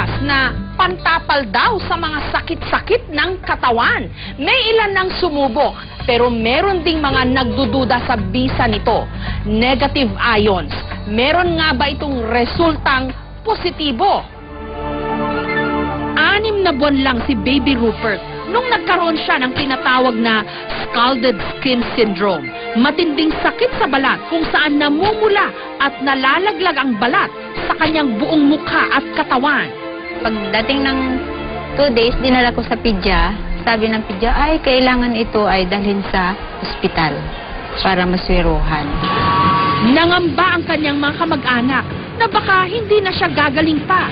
lumalabas na pantapal daw sa mga sakit-sakit ng katawan. May ilan nang sumubok, pero meron ding mga nagdududa sa bisa nito. Negative ions. Meron nga ba itong resultang positibo? 6 na buwan lang si Baby Rupert nung nagkaroon siya ng tinatawag na scalded skin syndrome. Matinding sakit sa balat kung saan namumula at nalalaglag ang balat sa kanyang buong mukha at katawan. Pagdating ng 2 days, dinala ko sa pidya. Sabi ng pidya, ay kailangan ito ay dalhin sa ospital para maswiruhan. Nangamba ang kanyang mga kamag-anak na baka hindi na siya gagaling pa.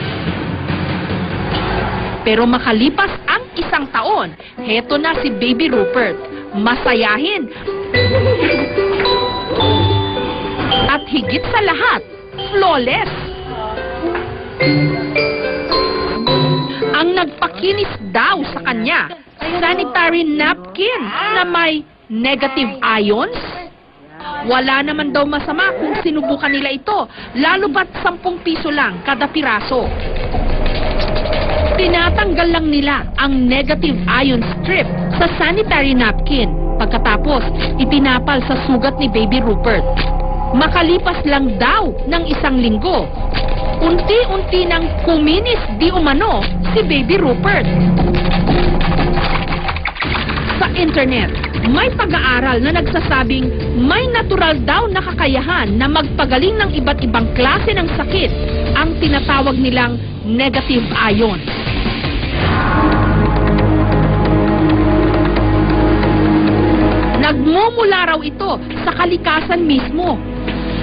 Pero makalipas ang 1 taon, heto na si Baby Rupert. Masayahin. At higit sa lahat, flawless. Ang nagpakinis daw sa kanya, sanitary napkin na may negative ions. Wala naman daw masama kung sinubukan nila ito, lalo ba't 10 piso lang kada piraso. Tinatanggal lang nila ang negative ion strip sa sanitary napkin. Pagkatapos, itinapal sa sugat ni Baby Rupert. Makalipas lang daw ng 1 linggo, unti-unti nang kuminis di umano si Baby Rupert. Sa internet, may pag-aaral na nagsasabing may natural daw na kakayahan na magpagaling ng iba't ibang klase ng sakit, ang tinatawag nilang negative ions. Nagmumula raw ito sa kalikasan mismo,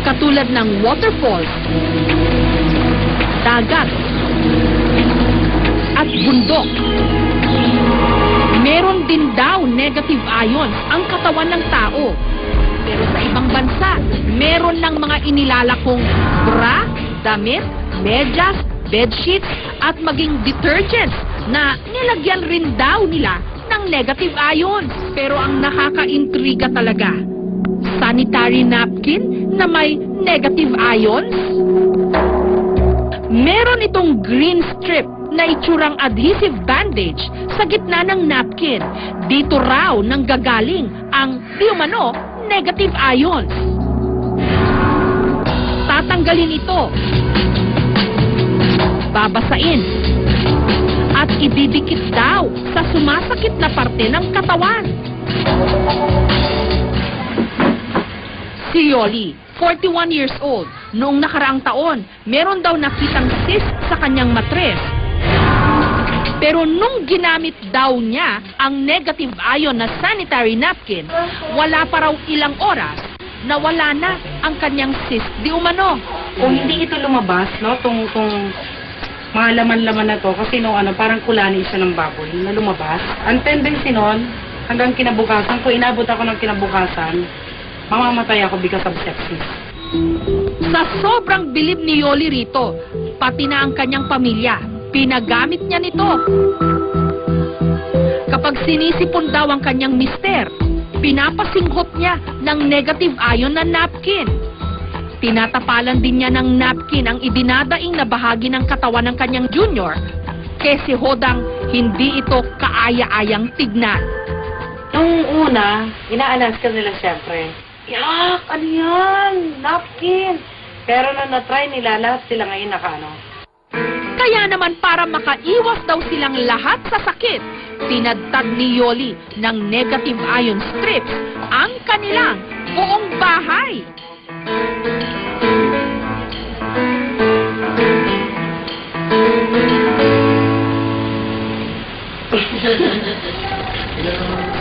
katulad ng waterfalls, dagat, at bundok. Meron din daw negative ions ang katawan ng tao. Pero sa ibang bansa, meron ng mga inilalakong bra, damit, medyas, bedsheets, at maging detergents na nilagyan rin daw nila ng negative ions. Pero ang nakaka-intriga talaga, sanitary napkin na may negative ions? Meron itong green strip na itsurang adhesive bandage sa gitna ng napkin. Dito raw nanggagaling ang di umano negative ions. Tatanggalin ito, babasain, at ididikit daw sa sumasakit na parte ng katawan. Si Yoli, 41 years old, noong nakaraang taon, meron daw nakitang cyst sa kanyang matres. Pero nung ginamit daw niya ang negative ion na sanitary napkin, wala pa raw ilang oras, nawala na ang kanyang cyst di umano. Kung hindi ito lumabas, no, tong mga laman-laman na to, kasi no, parang kulani siya ng baboy na lumabas. Ang tendency nun, hanggang kinabukasan, kung inabot ako ng kinabukasan, mamamatay ako because of sepsis. Sa sobrang bilib ni Yoli rito, pati na ang kanyang pamilya, pinagamit niya nito. Kapag sinisipon daw ang kanyang mister, pinapasinghot niya ng negative ion na napkin. Tinatapalan din niya ng napkin ang idinadaing na bahagi ng katawan ng kanyang junior, kasi hodang hindi ito kaaya-ayang tignan. Nung una, ina-announce ka nila siyempre, yak, ano yan, napkin. Pero nung na-try nila, lahat sila ngayon nakaano. Kaya naman para makaiwas daw silang lahat sa sakit, tinadtad ni Yoli ng negative ion strips ang kanilang buong bahay.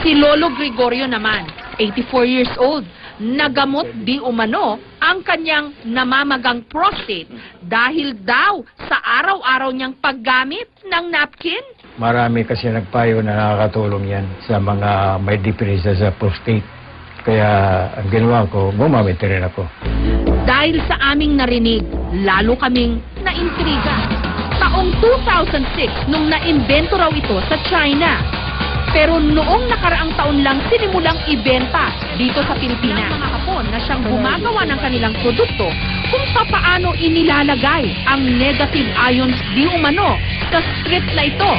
Si Lolo Gregorio naman, 84 years old, nagamot di umano ang kanyang namamagang prostate dahil daw sa araw-araw niyang paggamit ng napkin. Marami kasi nagpayo na nakakatulong yan sa mga may depresya sa prostate. Kaya ang ginawa ko, gumamit rin ako. Dahil sa aming narinig, lalo kaming naintriga. Taong 2006 nung naimbento raw ito sa China. Pero noong nakaraang taon lang sinimulang ibenta dito sa Pilipinas. Mga Hapon na siyang gumagawa ng kanilang produkto, kung papaano inilalagay ang negative ions di umano sa strip na ito.